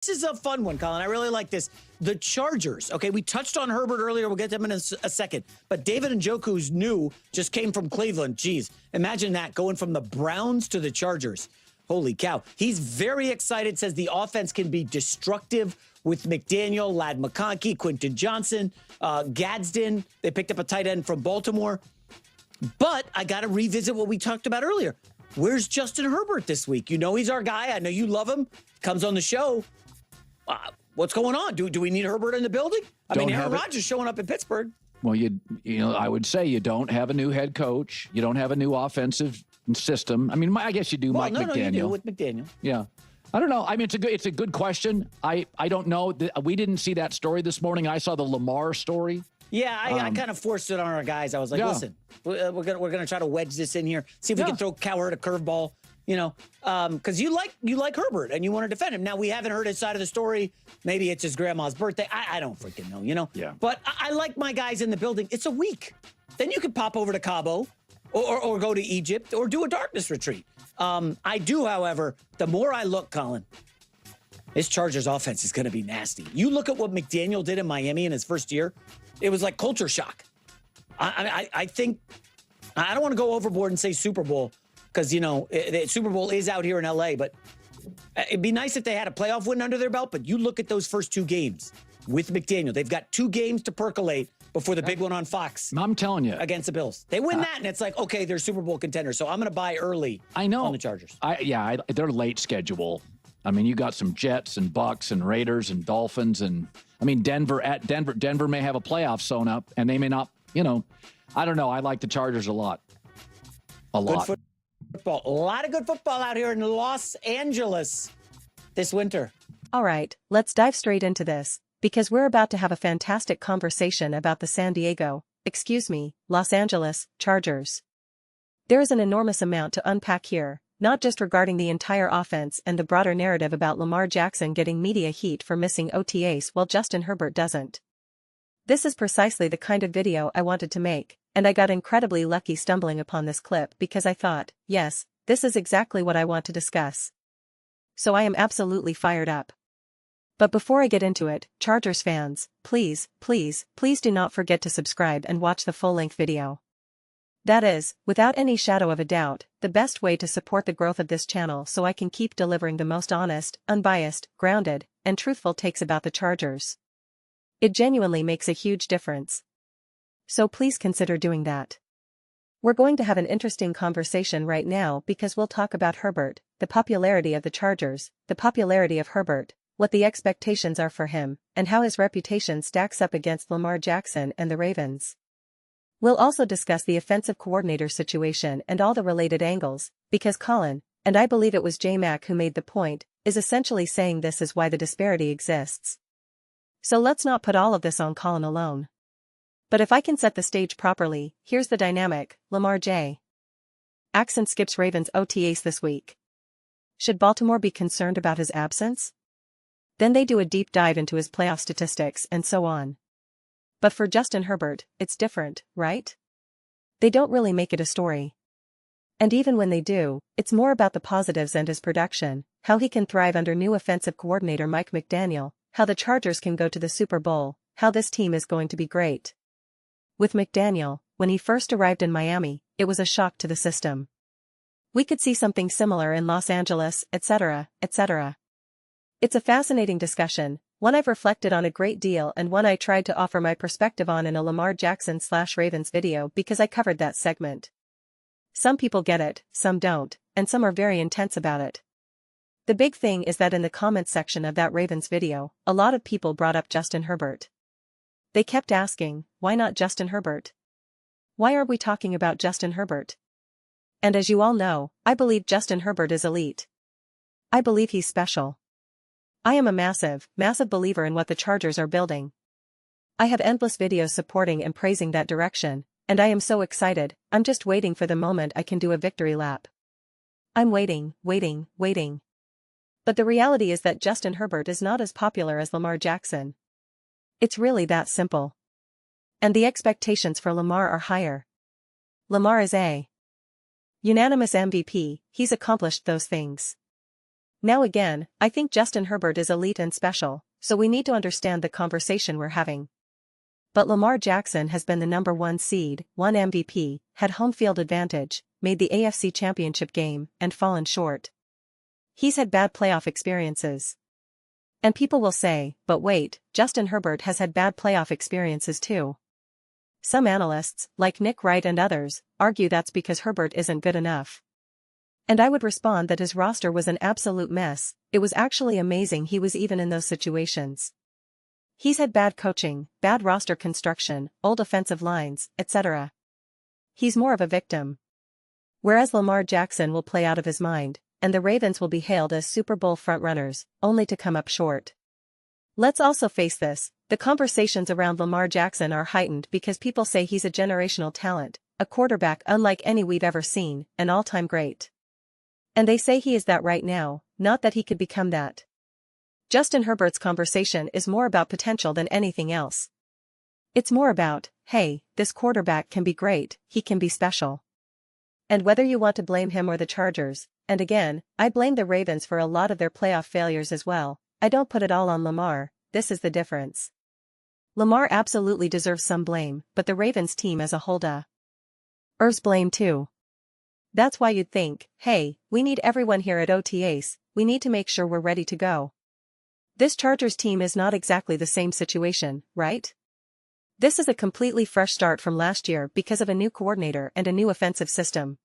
This is a fun one, Colin. I really like this. The Chargers. Okay, we touched on Herbert earlier. We'll get them in a second. But David Njoku's new just came from Cleveland. Jeez, imagine that going from the Browns to the Chargers. Holy cow. He's very excited, says the offense can be destructive with McDaniel, Ladd McConkey, Quentin Johnson, Gadsden. They picked up a tight end from Baltimore. But I got to revisit what we talked about earlier. Where's Justin Herbert this week? You know he's our guy. I know you love him. Comes on the show. What's going on? Do we need Herbert in the building? I mean, Aaron Rodgers showing up in Pittsburgh. Well, I would say you don't have a new head coach. You don't have a new offensive system. I mean, I guess you do. Mike McDaniel. No, you do with McDaniel. Yeah. I don't know. I mean, it's a good question. I don't know. We didn't see that story this morning. I saw the Lamar story. Yeah, I kind of forced it on our guys. I was like, listen, we're gonna try to wedge this in here, see if we can throw Cowherd a curveball. You know, because you like Herbert and you want to defend him. Now, we haven't heard his side of the story. Maybe it's his grandma's birthday. I don't freaking know, you know? Yeah. But I like my guys in the building. It's a week. Then you could pop over to Cabo or go to Egypt or do a darkness retreat. I do, however, the more I look, Colin, this Chargers offense is going to be nasty. You look at what McDaniel did in Miami in his first year. It was like culture shock. I think I don't want to go overboard and say Super Bowl, because, you know, the Super Bowl is out here in L.A., but it'd be nice if they had a playoff win under their belt. But you look at those first two games with McDaniel. They've got 2 games to percolate before the big one on Fox. I'm telling you. Against the Bills. They win that, and it's like, okay, they're Super Bowl contenders. So I'm going to buy early on the Chargers. They're late schedule. I mean, you got some Jets and Bucks and Raiders and Dolphins. And, I mean, Denver may have a playoff sewn up, and they may not, you know. I don't know. I like the Chargers a lot. A lot. Football. A lot of good football out here in Los Angeles this winter. All right, let's dive straight into this, because we're about to have a fantastic conversation about the Los Angeles Chargers. There is an enormous amount to unpack here, not just regarding the entire offense and the broader narrative about Lamar Jackson getting media heat for missing OTAs while Justin Herbert doesn't. This is precisely the kind of video I wanted to make, and I got incredibly lucky stumbling upon this clip because I thought, yes, this is exactly what I want to discuss. So I am absolutely fired up. But before I get into it, Chargers fans, please do not forget to subscribe and watch the full-length video. That is, without any shadow of a doubt, the best way to support the growth of this channel so I can keep delivering the most honest, unbiased, grounded, and truthful takes about the Chargers. It genuinely makes a huge difference. So please consider doing that. We're going to have an interesting conversation right now because we'll talk about Herbert, the popularity of the Chargers, the popularity of Herbert, what the expectations are for him, and how his reputation stacks up against Lamar Jackson and the Ravens. We'll also discuss the offensive coordinator situation and all the related angles, because Colin, and I believe it was J-Mac who made the point, is essentially saying this is why the disparity exists. So let's not put all of this on Colin alone. But if I can set the stage properly, here's the dynamic. Lamar Jackson skips Ravens OTAs this week. Should Baltimore be concerned about his absence? Then they do a deep dive into his playoff statistics and so on. But for Justin Herbert, it's different, right? They don't really make it a story. And even when they do, it's more about the positives and his production, how he can thrive under new offensive coordinator Mike McDaniel, how the Chargers can go to the Super Bowl, how this team is going to be great. With McDaniel, when he first arrived in Miami, it was a shock to the system. We could see something similar in Los Angeles, etc., etc. It's a fascinating discussion, one I've reflected on a great deal and one I tried to offer my perspective on in a Lamar Jackson/Ravens video because I covered that segment. Some people get it, some don't, and some are very intense about it. The big thing is that in the comments section of that Ravens video, a lot of people brought up Justin Herbert. They kept asking, why not Justin Herbert? Why are we talking about Justin Herbert? And as you all know, I believe Justin Herbert is elite. I believe he's special. I am a massive believer in what the Chargers are building. I have endless videos supporting and praising that direction, and I am so excited, I'm just waiting for the moment I can do a victory lap. I'm waiting. But the reality is that Justin Herbert is not as popular as Lamar Jackson. It's really that simple. And the expectations for Lamar are higher. Lamar is a unanimous MVP, he's accomplished those things. Now again, I think Justin Herbert is elite and special, so we need to understand the conversation we're having. But Lamar Jackson has been the number 1 seed, won MVP, had home field advantage, made the AFC Championship game, and fallen short. He's had bad playoff experiences. And people will say, but wait, Justin Herbert has had bad playoff experiences too. Some analysts, like Nick Wright and others, argue that's because Herbert isn't good enough. And I would respond that his roster was an absolute mess. It was actually amazing he was even in those situations. He's had bad coaching, bad roster construction, old offensive lines, etc. He's more of a victim. Whereas Lamar Jackson will play out of his mind, and the Ravens will be hailed as Super Bowl frontrunners, only to come up short. Let's also face this, the conversations around Lamar Jackson are heightened because people say he's a generational talent, a quarterback unlike any we've ever seen, an all-time great. And they say he is that right now, not that he could become that. Justin Herbert's conversation is more about potential than anything else. It's more about, hey, this quarterback can be great, he can be special. And whether you want to blame him or the Chargers, and again, I blame the Ravens for a lot of their playoff failures as well, I don't put it all on Lamar, this is the difference. Lamar absolutely deserves some blame, but the Ravens team as a whole deserves blame too. That's why you'd think, hey, we need everyone here at OTAs, we need to make sure we're ready to go. This Chargers team is not exactly the same situation, right? This is a completely fresh start from last year because of a new coordinator and a new offensive system.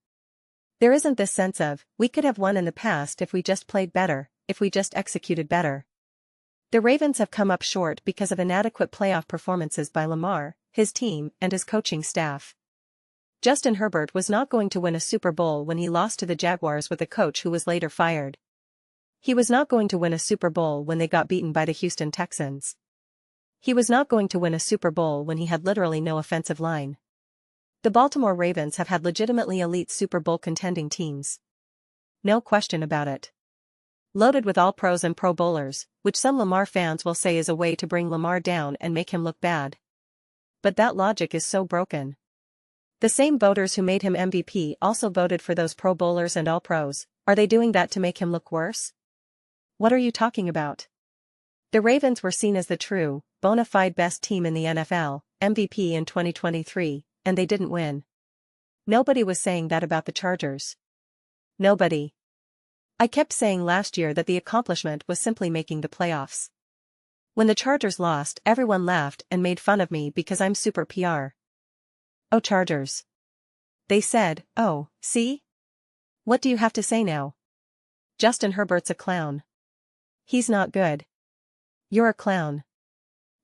There isn't this sense of, we could have won in the past if we just played better, if we just executed better. The Ravens have come up short because of inadequate playoff performances by Lamar, his team, and his coaching staff. Justin Herbert was not going to win a Super Bowl when he lost to the Jaguars with a coach who was later fired. He was not going to win a Super Bowl when they got beaten by the Houston Texans. He was not going to win a Super Bowl when he had literally no offensive line. The Baltimore Ravens have had legitimately elite Super Bowl contending teams. No question about it. Loaded with all-pros and Pro Bowlers, which some Lamar fans will say is a way to bring Lamar down and make him look bad. But that logic is so broken. The same voters who made him MVP also voted for those Pro Bowlers and All-Pros. Are they doing that to make him look worse? What are you talking about? The Ravens were seen as the true, bona fide best team in the NFL, MVP in 2023, and they didn't win. Nobody was saying that about the Chargers. Nobody. I kept saying last year that the accomplishment was simply making the playoffs. When the Chargers lost, everyone laughed and made fun of me because I'm super PR. Oh Chargers. They said, oh, see? What do you have to say now? Justin Herbert's a clown. He's not good. You're a clown.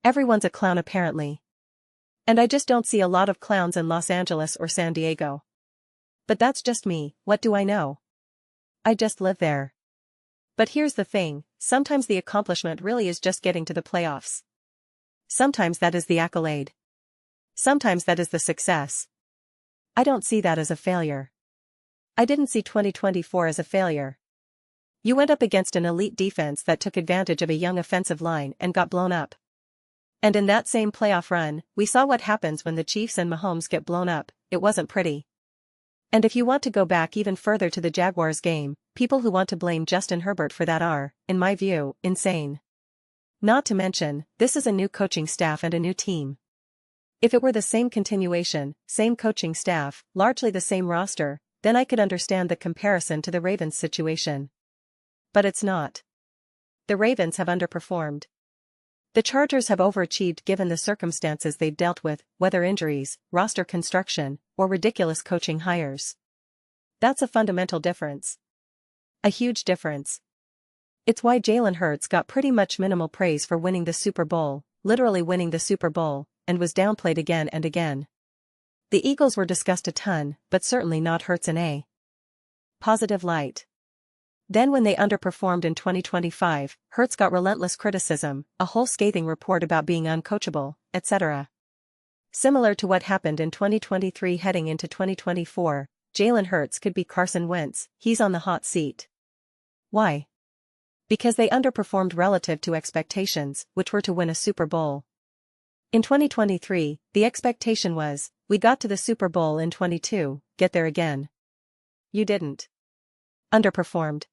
Everyone's a clown apparently. And I just don't see a lot of clowns in Los Angeles or San Diego. But that's just me, what do I know? I just live there. But here's the thing, sometimes the accomplishment really is just getting to the playoffs. Sometimes that is the accolade. Sometimes that is the success. I don't see that as a failure. I didn't see 2024 as a failure. You went up against an elite defense that took advantage of a young offensive line and got blown up. And in that same playoff run, we saw what happens when the Chiefs and Mahomes get blown up, it wasn't pretty. And if you want to go back even further to the Jaguars game, people who want to blame Justin Herbert for that are, in my view, insane. Not to mention, this is a new coaching staff and a new team. If it were the same continuation, same coaching staff, largely the same roster, then I could understand the comparison to the Ravens situation. But it's not. The Ravens have underperformed. The Chargers have overachieved given the circumstances they've dealt with, whether injuries, roster construction, or ridiculous coaching hires. That's a fundamental difference. A huge difference. It's why Jalen Hurts got pretty much minimal praise for winning the Super Bowl, literally winning the Super Bowl, and was downplayed again and again. The Eagles were discussed a ton, but certainly not Hurts in a positive light. Then when they underperformed in 2025, Hurts got relentless criticism, a whole scathing report about being uncoachable, etc. Similar to what happened in 2023 heading into 2024, Jalen Hurts could be Carson Wentz, he's on the hot seat. Why? Because they underperformed relative to expectations, which were to win a Super Bowl. In 2023, the expectation was, we got to the Super Bowl in 22, get there again. You didn't. Underperformed.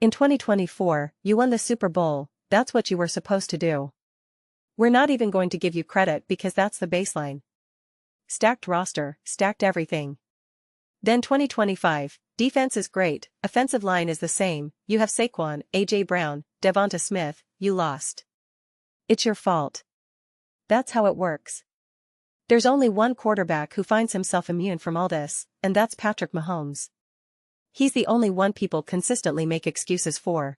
In 2024, you won the Super Bowl, that's what you were supposed to do. We're not even going to give you credit because that's the baseline. Stacked roster, stacked everything. Then 2025, defense is great, offensive line is the same, you have Saquon, A.J. Brown, Devonta Smith, you lost. It's your fault. That's how it works. There's only one quarterback who finds himself immune from all this, and that's Patrick Mahomes. He's the only one people consistently make excuses for.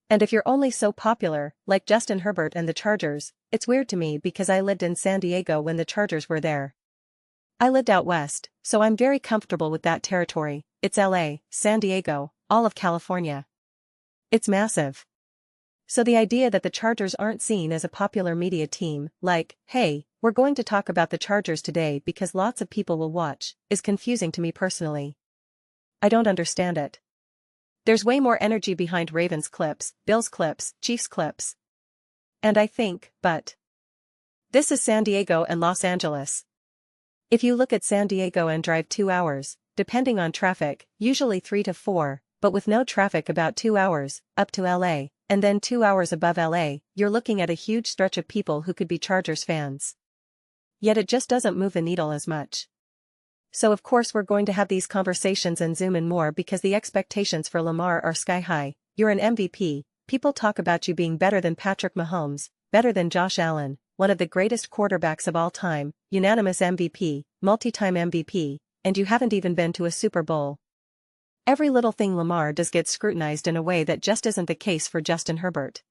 And if you're only so popular, like Justin Herbert and the Chargers, it's weird to me because I lived in San Diego when the Chargers were there. I lived out west, so I'm very comfortable with that territory. It's LA, San Diego, all of California. It's massive. So the idea that the Chargers aren't seen as a popular media team, like, hey, we're going to talk about the Chargers today because lots of people will watch, is confusing to me personally. I don't understand it. There's way more energy behind Ravens clips, Bills clips, Chiefs clips. And I think, but this is San Diego and Los Angeles. If you look at San Diego and drive 2 hours, depending on traffic, usually 3 to 4, but with no traffic about 2 hours, up to LA, and then 2 hours above LA, you're looking at a huge stretch of people who could be Chargers fans. Yet it just doesn't move the needle as much. So of course we're going to have these conversations and zoom in more because the expectations for Lamar are sky high. You're an MVP, people talk about you being better than Patrick Mahomes, better than Josh Allen, one of the greatest quarterbacks of all time, unanimous MVP, multi-time MVP, and you haven't even been to a Super Bowl. Every little thing Lamar does gets scrutinized in a way that just isn't the case for Justin Herbert.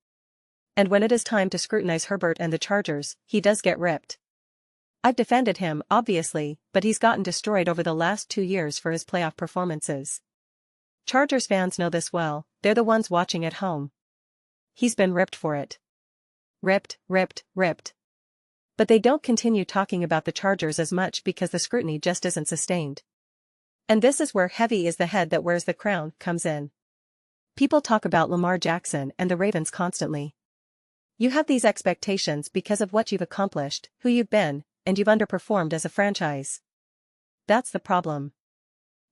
And when it is time to scrutinize Herbert and the Chargers, he does get ripped. I've defended him, obviously, but he's gotten destroyed over the last 2 years for his playoff performances. Chargers fans know this well, they're the ones watching at home. He's been ripped for it. Ripped, ripped, ripped. But they don't continue talking about the Chargers as much because the scrutiny just isn't sustained. And this is where heavy is the head that wears the crown comes in. People talk about Lamar Jackson and the Ravens constantly. You have these expectations because of what you've accomplished, who you've been, and you've underperformed as a franchise. That's the problem.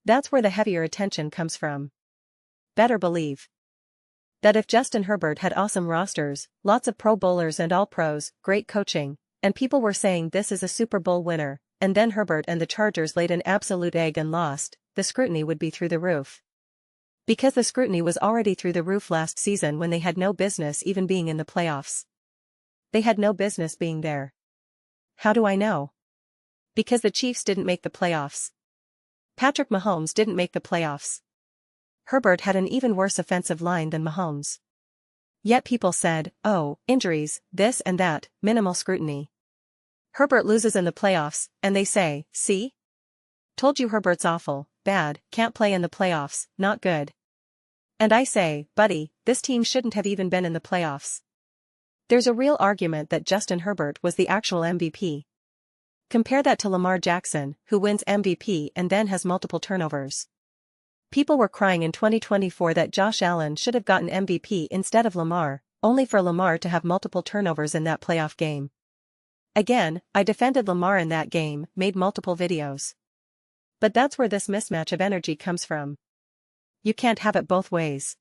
That's where the heavier attention comes from. Better believe that if Justin Herbert had awesome rosters, lots of Pro Bowlers and All-Pros, great coaching, and people were saying this is a Super Bowl winner, and then Herbert and the Chargers laid an absolute egg and lost, the scrutiny would be through the roof. Because the scrutiny was already through the roof last season when they had no business even being in the playoffs. They had no business being there. How do I know? Because the Chiefs didn't make the playoffs. Patrick Mahomes didn't make the playoffs. Herbert had an even worse offensive line than Mahomes. Yet people said, oh, injuries, this and that, minimal scrutiny. Herbert loses in the playoffs, and they say, see? Told you Herbert's awful, bad, can't play in the playoffs, not good. And I say, buddy, this team shouldn't have even been in the playoffs. There's a real argument that Justin Herbert was the actual MVP. Compare that to Lamar Jackson, who wins MVP and then has multiple turnovers. People were crying in 2024 that Josh Allen should have gotten MVP instead of Lamar, only for Lamar to have multiple turnovers in that playoff game. Again, I defended Lamar in that game, made multiple videos. But that's where this mismatch of energy comes from. You can't have it both ways.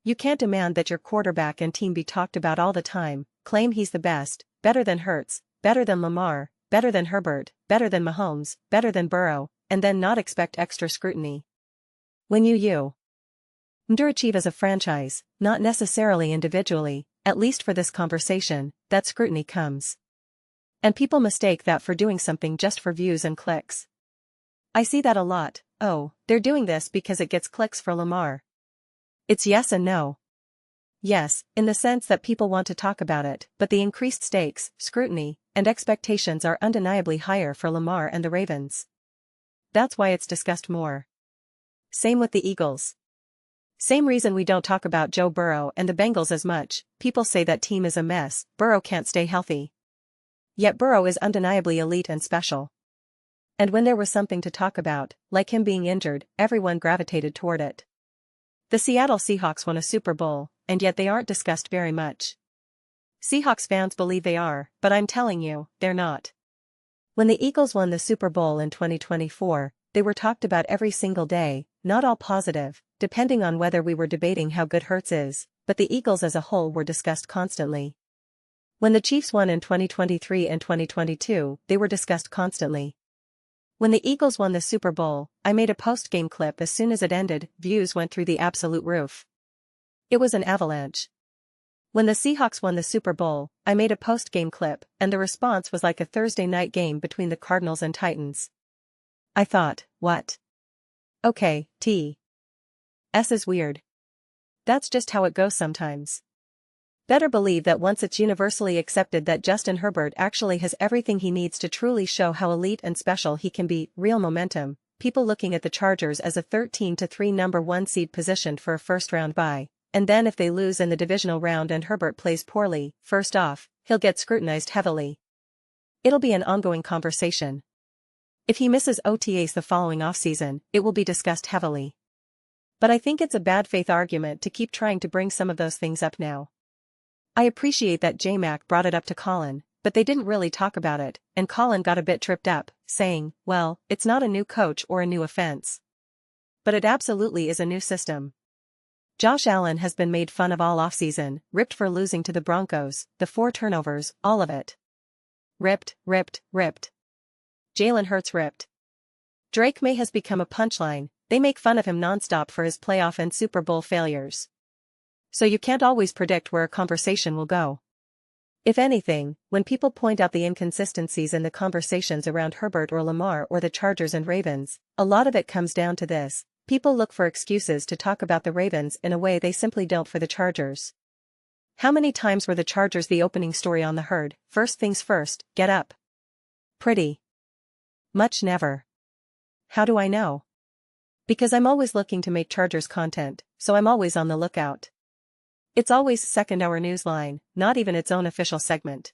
You can't demand that your quarterback and team be talked about all the time, claim he's the best, better than Hurts, better than Lamar, better than Herbert, better than Mahomes, better than Burrow, and then not expect extra scrutiny. When you underachieve as a franchise, not necessarily individually, at least for this conversation, that scrutiny comes. And people mistake that for doing something just for views and clicks. I see that a lot. Oh, they're doing this because it gets clicks for Lamar. It's yes and no. Yes, in the sense that people want to talk about it, but the increased stakes, scrutiny, and expectations are undeniably higher for Lamar and the Ravens. That's why it's discussed more. Same with the Eagles. Same reason we don't talk about Joe Burrow and the Bengals as much, people say that team is a mess, Burrow can't stay healthy. Yet Burrow is undeniably elite and special. And when there was something to talk about, like him being injured, everyone gravitated toward it. The Seattle Seahawks won a Super Bowl, and yet they aren't discussed very much. Seahawks fans believe they are, but I'm telling you, they're not. When the Eagles won the Super Bowl in 2024, they were talked about every single day, not all positive, depending on whether we were debating how good Hurts is, but the Eagles as a whole were discussed constantly. When the Chiefs won in 2023 and 2022, they were discussed constantly. When the Eagles won the Super Bowl, I made a post-game clip as soon as it ended, views went through the absolute roof. It was an avalanche. When the Seahawks won the Super Bowl, I made a post-game clip, and the response was like a Thursday night game between the Cardinals and Titans. I thought, what? Okay, S is weird. That's just how it goes sometimes. Better believe that once it's universally accepted that Justin Herbert actually has everything he needs to truly show how elite and special he can be, real momentum, people looking at the Chargers as a 13-3 number 1 seed positioned for a first-round bye, and then if they lose in the divisional round and Herbert plays poorly, first off, he'll get scrutinized heavily. It'll be an ongoing conversation. If he misses OTAs the following offseason, it will be discussed heavily. But I think it's a bad faith argument to keep trying to bring some of those things up now. I appreciate that J-Mac brought it up to Colin, but they didn't really talk about it, and Colin got a bit tripped up, saying, well, it's not a new coach or a new offense. But it absolutely is a new system. Josh Allen has been made fun of all offseason, ripped for losing to the Broncos, the 4 turnovers, all of it. Ripped. Jalen Hurts ripped. Drake May has become a punchline, they make fun of him nonstop for his playoff and Super Bowl failures. So you can't always predict where a conversation will go. If anything, when people point out the inconsistencies in the conversations around Herbert or Lamar or the Chargers and Ravens, a lot of it comes down to this: people look for excuses to talk about the Ravens in a way they simply don't for the Chargers. How many times were the Chargers the opening story on the herd? First things first, get up. Pretty much never. How do I know? Because I'm always looking to make Chargers content, so I'm always on the lookout. It's always second hour newsline, not even its own official segment.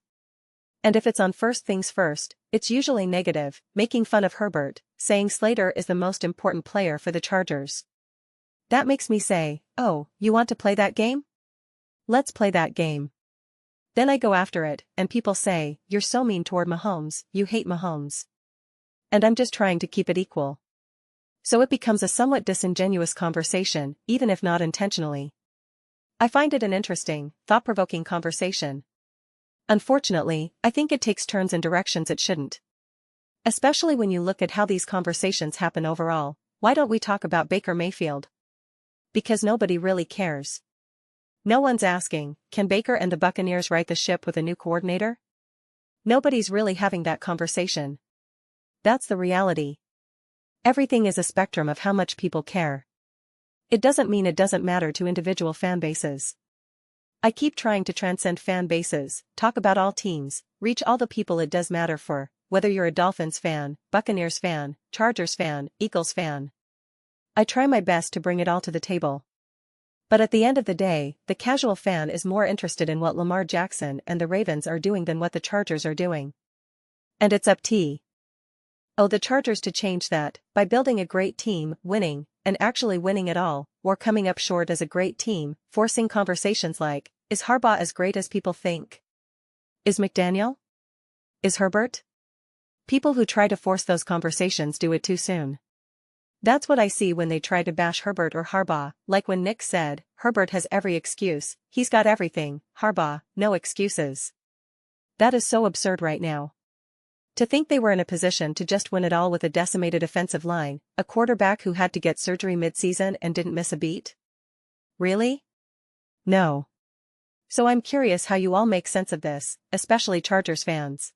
And if it's on First Things First, it's usually negative, making fun of Herbert, saying Slater is the most important player for the Chargers. That makes me say, oh, you want to play that game? Let's play that game. Then I go after it, and people say, you're so mean toward Mahomes, you hate Mahomes. And I'm just trying to keep it equal. So it becomes a somewhat disingenuous conversation, even if not intentionally. I find it an interesting, thought-provoking conversation. Unfortunately, I think it takes turns in directions it shouldn't. Especially when you look at how these conversations happen overall. Why don't we talk about Baker Mayfield? Because nobody really cares. No one's asking, can Baker and the Buccaneers right the ship with a new coordinator? Nobody's really having that conversation. That's the reality. Everything is a spectrum of how much people care. It doesn't mean it doesn't matter to individual fan bases. I keep trying to transcend fan bases, talk about all teams, reach all the people it does matter for, whether you're a Dolphins fan, Buccaneers fan, Chargers fan, Eagles fan. I try my best to bring it all to the table. But at the end of the day, the casual fan is more interested in what Lamar Jackson and the Ravens are doing than what the Chargers are doing. And it's up to the Chargers to change that, by building a great team, winning, and actually winning it all, or coming up short as a great team, forcing conversations like, is Harbaugh as great as people think? Is McDaniel? Is Herbert? People who try to force those conversations do it too soon. That's what I see when they try to bash Herbert or Harbaugh, like when Nick said, Herbert has every excuse, he's got everything, Harbaugh, no excuses. That is so absurd right now. To think they were in a position to just win it all with a decimated offensive line, a quarterback who had to get surgery mid-season and didn't miss a beat? Really? No. So I'm curious how you all make sense of this, especially Chargers fans.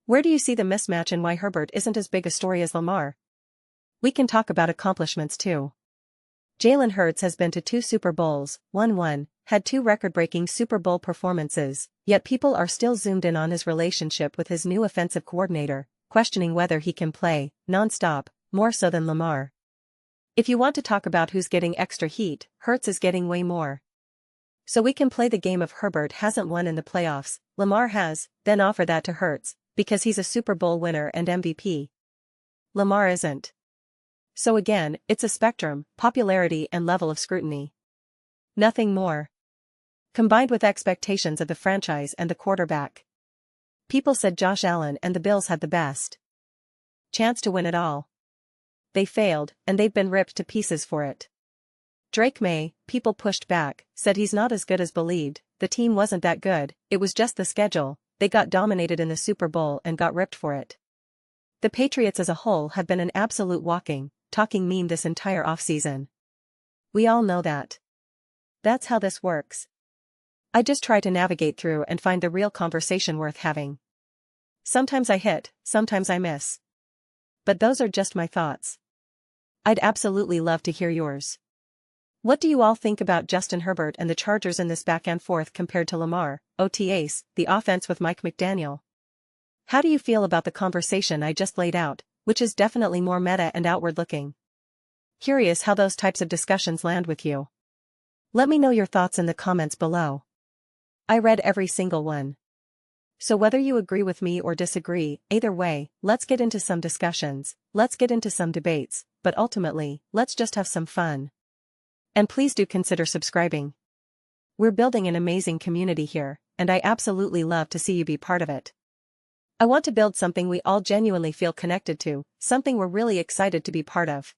Where do you see the mismatch and why Herbert isn't as big a story as Lamar? We can talk about accomplishments too. Jalen Hurts has been to 2 Super Bowls, won 1, had 2 record-breaking Super Bowl performances, yet people are still zoomed in on his relationship with his new offensive coordinator, questioning whether he can play, non-stop, more so than Lamar. If you want to talk about who's getting extra heat, Hurts is getting way more. So we can play the game of Herbert hasn't won in the playoffs, Lamar has, then offer that to Hurts, because he's a Super Bowl winner and MVP. Lamar isn't. So again, it's a spectrum, popularity and level of scrutiny. Nothing more. Combined with expectations of the franchise and the quarterback. People said Josh Allen and the Bills had the best chance to win it all. they failed, and they've been ripped to pieces for it. Drake May, people pushed back, said he's not as good as believed, the team wasn't that good, it was just the schedule, they got dominated in the Super Bowl and got ripped for it. The Patriots as a whole have been an absolute talking meme this entire offseason. We all know that. That's how this works. I just try to navigate through and find the real conversation worth having. Sometimes I hit, sometimes I miss. But those are just my thoughts. I'd absolutely love to hear yours. What do you all think about Justin Herbert and the Chargers in this back and forth compared to Lamar, OTAs, the offense with Mike McDaniel? How do you feel about the conversation I just laid out, which is definitely more meta and outward-looking? Curious how those types of discussions land with you. Let me know your thoughts in the comments below. I read every single one. So whether you agree with me or disagree, either way, let's get into some discussions, let's get into some debates, but ultimately, let's just have some fun. And please do consider subscribing. We're building an amazing community here, and I absolutely love to see you be part of it. I want to build something we all genuinely feel connected to, something we're really excited to be part of.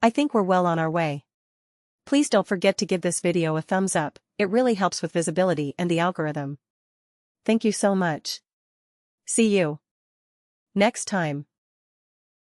I think we're well on our way. Please don't forget to give this video a thumbs up, it really helps with visibility and the algorithm. Thank you so much. See you next time.